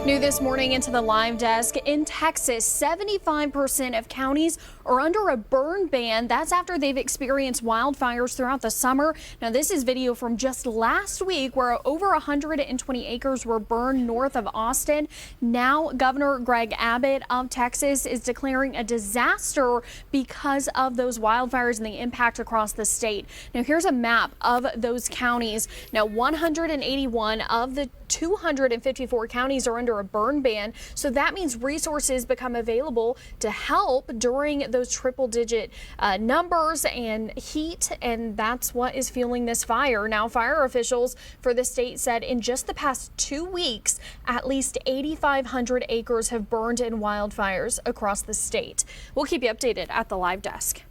New this morning into the live desk in Texas, 75% of counties are under a burn ban. That's after they've experienced wildfires throughout the summer. Now, this is video from just last week where over 120 acres were burned north of Austin. Now, Governor Greg Abbott of Texas is declaring a disaster because of those wildfires and the impact across the state. Now, here's a map of those counties. Now, 181 of the 254 counties are under a burn ban, so that means resources become available to help during those triple-digit numbers and heat, and that's what is fueling this fire. Now, fire officials for the state said in just the past 2 weeks, at least 8,500 acres have burned in wildfires across the state. We'll keep you updated at the live desk.